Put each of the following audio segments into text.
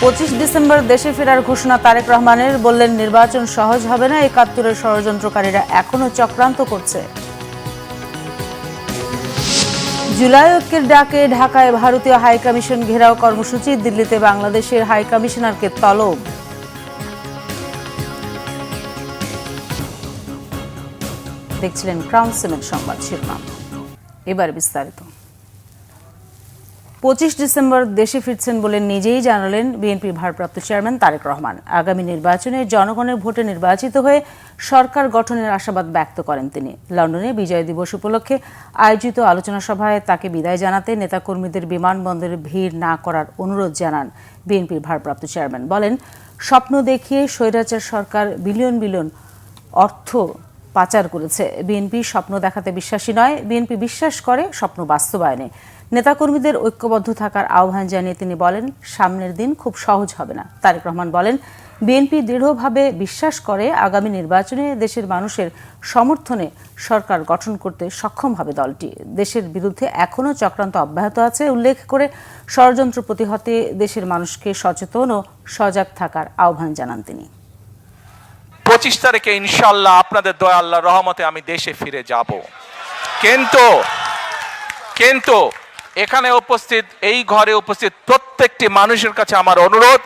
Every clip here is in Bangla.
25 ডিসেম্বর দেশে ফেরার ঘোষণা তারেক রহমানের, বললেন নির্বাচন সহজ হবে না, ৭১-এর ষড়যন্ত্রকারীরা এখনো চক্রান্ত করছে। জুলাই ঐক্যের ডাকে ঢাকায় ভারতীয় হাইকমিশন ঘেরাও কর্মসূচি, দিল্লিতে বাংলাদেশের হাইকমিশনারকে তলব। দেখছিলেন ক্রাউন সিমেন্ট সংবাদ শিরোনাম, এবার বিস্তারিত। 25 ডিসেম্বর দেশে ফিরছেন বলে নিজেই জানালেন বিএনপির ভারপ্রাপ্ত চেয়ারম্যান তারেক রহমান। আগামী নির্বাচনে জনগণের ভোটে নির্বাচিত হয়ে সরকার গঠনের আশাবাদ ব্যক্ত করেন তিনি। লন্ডনে বিজয় দিবস উপলক্ষে আয়োজিত আলোচনা সভায় তাকে বিদায় জানাতে নেতাকর্মীদের বিমানবন্দরে ভিড় না করার অনুরোধ জানান বিএনপির ভারপ্রাপ্ত চেয়ারম্যান। বলেন, স্বপ্ন দেখিয়ে স্বৈরাচার সরকার বিলিয়ন বিলিয়ন অর্থ পাচার করেছে। বিএনপি স্বপ্ন দেখাতে বিশ্বাসী নয়, বিএনপি বিশ্বাস করে স্বপ্ন বাস্তবায়নে। নেতাকর্মীদের ঐক্যবদ্ধ থাকার আহ্বান জানিয়ে তিনি বলেন, সামনের দিন খুব সহজ হবে না। তারেক রহমান বলেন, বিএনপি দৃঢ়ভাবে বিশ্বাস করে আগামী নির্বাচনে দেশের মানুষের সমর্থনে সরকার গঠন করতে সক্ষম হবে দলটি। দেশের বিরুদ্ধে এখনও চক্রান্ত অব্যাহত আছে উল্লেখ করে ষড়যন্ত্র প্রতিহতে দেশের মানুষকে সচেতন ও সজাগ থাকার আহ্বান জানান তিনি। 25 তারিখে ইনশাআল্লাহ আপনাদের দয়া আল্লাহর রহমতে আমি দেশে ফিরে যাব। কিন্তু এখানে উপস্থিত, এই ঘরে উপস্থিত প্রত্যেকটি মানুষের কাছে আমার অনুরোধ,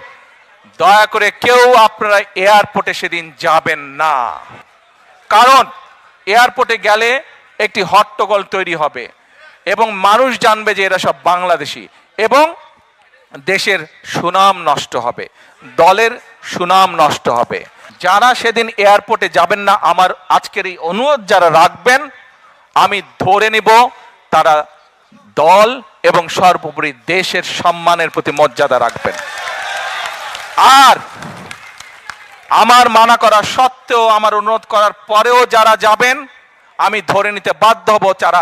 দয়া করে কেউ আপনারা এয়ারপোর্টে সেদিন যাবেন না। কারণ এয়ারপোর্টে গেলে একটি হট্টগোল তৈরি হবে এবং মানুষ জানবে যে এরা সব বাংলাদেশি এবং দেশের সুনাম নষ্ট হবে, দলের সুনাম নষ্ট হবে। যারা সেদিন এয়ারপোর্টে যাবেন না, আমার আজকের এই অনুরোধ যারা রাখবেন, আমি ধরে নিব তারা দল এবং সর্বোপরি দেশের সম্মানের প্রতি মর্যাদা রাখবেন। আর আমার মানা করা সত্ত্বেও, আমার অনুরোধ করার পরেও যারা যাবেন, আমি ধরে নিতে বাধ্য হব যারা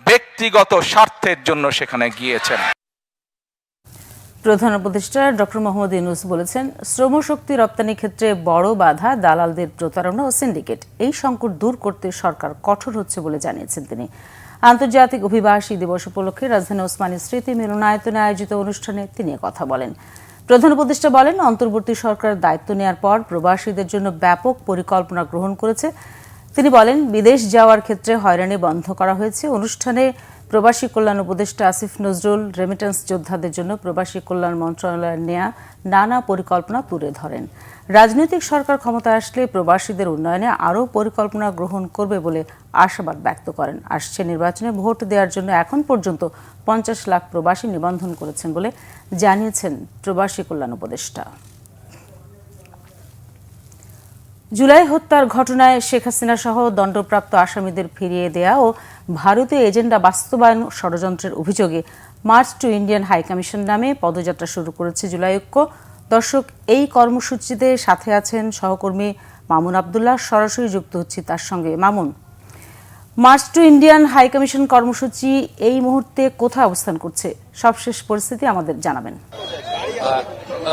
ব্যক্তিগত স্বার্থের জন্য সেখানে গিয়েছেন। প্রধান উপদেষ্টা ডক্টর মোহাম্মদ ইউনূস বলেছেন, শ্রমশক্তি রপ্তানি ক্ষেত্রে বড় বাধা দালালদের প্রতারণা ও সিন্ডিকেট। এই সংকট দূর করতে সরকার কঠোর হচ্ছে বলে জানিয়েছেন তিনি। আন্তর্জাতিক অভিবাসী দিবস উপলক্ষে রাজধানী ওসমানী স্মৃতি মিলনায়তনে আয়োজিত অনুষ্ঠানে তিনি কথা বলেন। প্রধান উপদেষ্টা বলেন, অন্তর্বর্তী সরকার দায়িত্ব নেওয়ার পর প্রবাসীদের জন্য ব্যাপক পরিকল্পনা গ্রহণ করেছে। তিনি বলেন, বিদেশ যাওয়ার ক্ষেত্রে হয়রানি বন্ধ করা হয়েছে। অনুষ্ঠানে প্রবাসী কল্যাণ উপদেষ্টা আসিফ নজরুল রেমিটেন্স যোদ্ধাদের জন্য প্রবাসী কল্যাণ মন্ত্রণালয়ের নেয়া নানা পরিকল্পনা তুলে ধরেন। রাজনৈতিক সরকার ক্ষমতায় আসলে প্রবাসীদের উন্নয়নে আরও পরিকল্পনা গ্রহণ করবে বলে আশাবাদ ব্যক্ত করেন। আসছে নির্বাচনে ভোট দেওয়ার জন্য এখন পর্যন্ত 50 লাখ প্রবাসী নিবন্ধন করেছেন বলে জানিয়েছেন প্রবাসী কল্যাণ উপদেষ্টা। জুলাই হত্যার ঘটনায় শেখ হাসিনা সহ দণ্ডপ্রাপ্ত আসামিদের ফিরিয়ে দেয়া ও ভারতীয় এজেন্ডা বাস্তবায়ন ষড়যন্ত্রের অভিযোগে মার্চ টু ইন্ডিয়ান হাইকমিশন নামে পদযাত্রা শুরু করেছে জুলাই ঐক্য। দর্শক, এই কর্মসূচিতে সাথে আছেন সহকর্মী মামুন আবদুল্লাহ। সরাসরি যুক্ত হচ্ছি তার সঙ্গে। Mamun, march to Indian high commission কর্মসূচি এই মুহূর্তে কোথায় অবস্থান করছে? সবশেষ পরিস্থিতি আমাদের জানাবেন।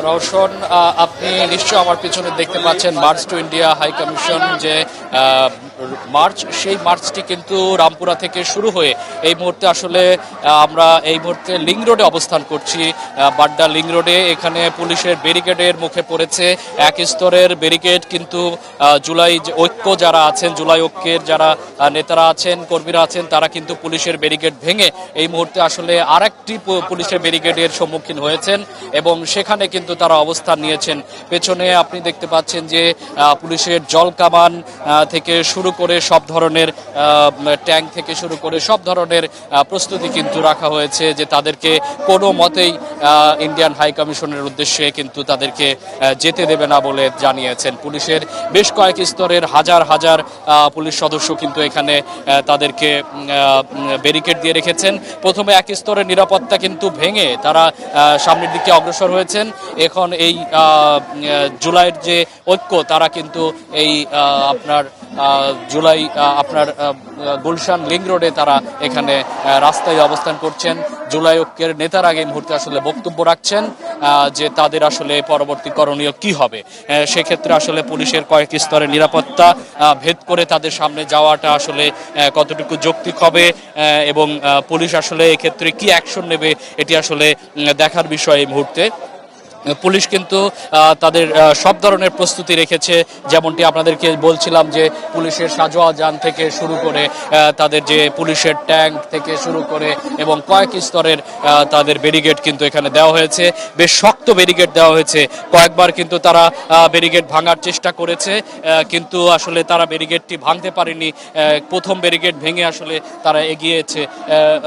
রওশন, আপনি নিশ্চয় আমার পিছনে দেখতে পাচ্ছেন march to India high commission যে মার্চ, সেই মার্চটি কিন্তু রামপুরা থেকে শুরু হয়ে এই মুহূর্তে আসলে আমরা এই মুহূর্তে লিং রোডে অবস্থান করছি। বাড্ডা লিং রোডে এখানে পুলিশের ব্যারিকেডের মুখে পড়েছে এক স্তরের ব্যারিকেড, কিন্তু জুলাই ঐক্য যারা আছেন, জুলাই ঐক্যের যারা নেতারা আছেন, কর্মীরা আছেন, তারা কিন্তু পুলিশের ব্যারিকেড ভেঙে এই মুহূর্তে আসলে আরেকটি পুলিশের ব্যারিকেডের সম্মুখীন হয়েছেন এবং সেখানে কিন্তু তারা অবস্থান নিয়েছেন। পেছনে আপনি দেখতে পাচ্ছেন যে পুলিশের জল কামান থেকে শুরু করে সব ধরনের ট্যাঙ্ক থেকে শুরু করে সব ধরনের প্রস্তুতি কিন্তু রাখা হয়েছে যে তাদেরকে কোনো মতেই ইন্ডিয়ান হাই কমিশনের উদ্দেশ্যে কিন্তু তাদেরকে যেতে দেবে না বলে জানিয়েছেন। পুলিশের বেশ কয়েক স্তরের হাজার হাজার পুলিশ সদস্য কিন্তু এখানে তাদেরকে ব্যারিকেড দিয়ে রেখেছেন। প্রথমে এক স্তরের নিরাপত্তা কিন্তু ভেঙে তারা সামনের দিকে অগ্রসর হয়েছেন। এখন এই জুলাইয়ের যে ঐক্য, তারা কিন্তু এই আপনার জুলাই আপনার গুলশান লিং রোডে তারা এখানে রাস্তায় অবস্থান করছেন। জুলাই ঐক্যের নেতারা আগে মুহূর্তে আসলে বক্তব্য রাখছেন যে তাদের আসলে পরবর্তী করণীয় কি হবে। সেক্ষেত্রে আসলে পুলিশের কয়েক স্তরের নিরাপত্তা ভেদ করে তাদের সামনে যাওয়াটা আসলে কতটুকু যৌক্তিক হবে এবং পুলিশ আসলে এক্ষেত্রে কি অ্যাকশন নেবে, এটি আসলে দেখার বিষয় এই মুহূর্তে। পুলিশ কিন্তু তাদের সব ধরনের প্রস্তুতি রেখেছে, যেমনটি আপনাদেরকে বলছিলাম যে পুলিশের সাজোয়া যান থেকে শুরু করে তাদের যে পুলিশের ট্যাঙ্ক থেকে শুরু করে এবং কয়েক স্তরের তাদের ব্যারিকেড কিন্তু এখানে দেওয়া হয়েছে। বেশ শক্ত ব্যারিকেড দেওয়া হয়েছে। কয়েকবার কিন্তু তারা ব্যারিকেড ভাঙার চেষ্টা করেছে, কিন্তু আসলে তারা ব্যারিকেডটি ভাঙতে পারেনি। প্রথম ব্যারিকেড ভেঙে আসলে তারা এগিয়েছে।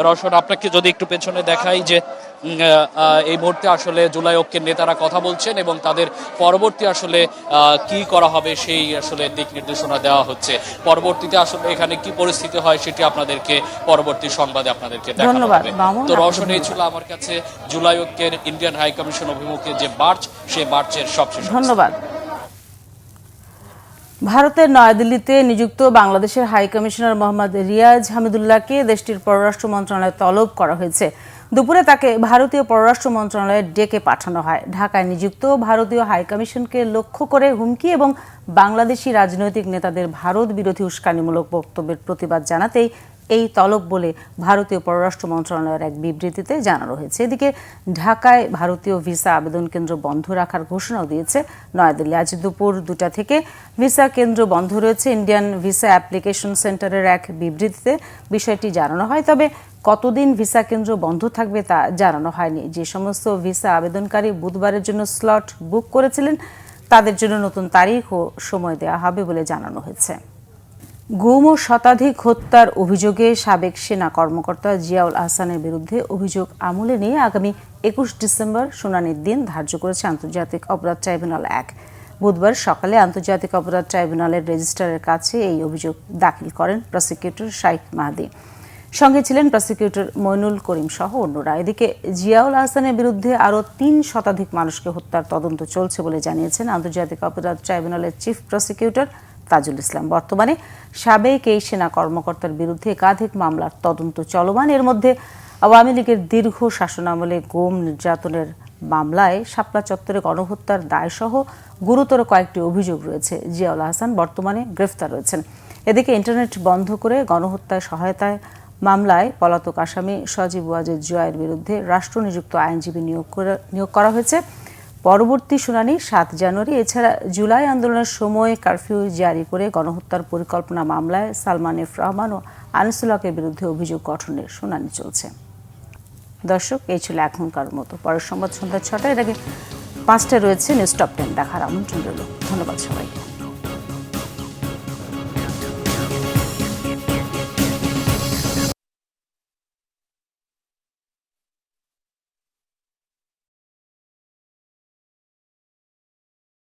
রওশন, আপনাকে যদি একটু পেছনে দেখাই যে এই মুহূর্তে আসলে জুলাই ঐক্যের নেতারা কথা বলছেন এবং তাদের পরবর্তী আসলে কি করা হবে সেই আসলে দিক নির্দেশনা দেওয়া হচ্ছে। পরবর্তীতে আসলে এখানে কি পরিস্থিতি হয় সেটি আপনাদেরকে পরবর্তী সংবাদে আপনাদেরকে দেখানো হবে। তো রওশন, এই ছিল আমার কাছে জুলাই ঐক্যের ইন্ডিয়ান হাই কমিশন অভিমুখে যে মার্চ, সেই মার্চের সবশেষ। ধন্যবাদ। ভারতের নয়াদিল্লিতে নিযুক্ত বাংলাদেশের হাই কমিশনার মোহাম্মদ রিয়াজ হামিদুল্লাহকে দেশটির পররাষ্ট্র মন্ত্রণালয়ে তলব করা হয়েছে। দুপুরে তাকে ভারতীয় পররাষ্ট্র মন্ত্রণালয়ে ডেকে পাঠানো হয়। ঢাকায় নিযুক্ত ভারতীয় হাই কমিশনকে লক্ষ্য করে হুমকি এবং বাংলাদেশি রাজনৈতিক নেতাদের ভারত বিরোধী উস্কানিমূলক বক্তব্যের প্রতিবাদ জানাতেই এই তলব বলে ভারতীয় পররাষ্ট্র মন্ত্রণালয়ের এক বিবৃতিতে জানানো হয়েছে। এদিকে ঢাকায় ভারতীয় ভিসা আবেদন কেন্দ্র বন্ধ রাখার ঘোষণাও দিয়েছে নয়াদিল্লি। আজ দুপুর 2টা থেকে ভিসা কেন্দ্র বন্ধ রয়েছে। ইন্ডিয়ান ভিসা অ্যাপ্লিকেশন সেন্টারের এক বিবৃতিতে বিষয়টি জানানো হয়। তবে কতদিন ভিসা কেন্দ্র বন্ধ থাকবে তা জানানো হয়নি। যে সমস্ত ভিসা আবেদনকারী বুধবারের জন্য স্লট বুক করেছিলেন তাদের জন্য নতুন তারিখ ও সময় দেওয়া হবে বলে জানানো হয়েছে। গুম ও শতাধিক হত্যার অভিযোগে সাবেক সেনা কর্মকর্তা জিয়াউল আহসানের বিরুদ্ধে অভিযোগ আমলে নিয়ে আগামী 21 ডিসেম্বর শুনানির দিন ধার্য করেছে আন্তর্জাতিক অপরাধ ট্রাইব্যুনাল 1। বুধবার সকালে আন্তর্জাতিক অপরাধ ট্রাইব্যুনালের রেজিস্ট্রারের কাছে এই অভিযোগ দাখিল করেন প্রসিকিউটর শাইখ মাহদি। সঙ্গে ছিলেন প্রসিকিউটর মইনুল করিম সহ অন্যরা। এদিকে জিয়াউল আহসানের বিরুদ্ধে আরও 3 শতাধিক মানুষকে হত্যার তদন্ত চলছে বলে জানিয়েছেন আন্তর্জাতিক অপরাধ ট্রাইব্যুনালের চিফ প্রসিকিউটর তাজুল ইসলাম। বর্তমানে সাবেক এই সেনা কর্মকর্তার বিরুদ্ধে একাধিক মামলার তদন্ত চলমান। এর মধ্যে আওয়ামী লীগের দীর্ঘ শাসনামলে গুম নির্যাতনের মামলায় শাপলা চত্বরে গণহত্যার দায়সহ গুরুতর কয়েকটি অভিযোগ রয়েছে। জিয়াউল আহসান বর্তমানে গ্রেফতার রয়েছেন। এদিকে ইন্টারনেট বন্ধ করে গণহত্যায় সহায়তায় মামলায় পলাতক আসামি সজীব ওয়াজেদ জয়ের বিরুদ্ধে রাষ্ট্রনিযুক্ত আইনজীবী নিয়োগ করা হয়েছে। পরবর্তী শুনানি 7 জানুয়ারি। এছাড়া জুলাই আন্দোলনের সময় কারফিউ জারি করে গণহত্যার পরিকল্পনা মামলায় সালমান এফ রহমান ও আনিসুল্লাহকের বিরুদ্ধে অভিযোগ গঠনের শুনানি চলছে। দর্শক, এই ছিল এখনকার মতো। পরের সংবাদ সন্ধ্যা 6টায়। এর আগে 5টায় রয়েছে নিউজ টপ 10 দেখার আমন্ত্রণ রইল। ধন্যবাদ সবাইকে।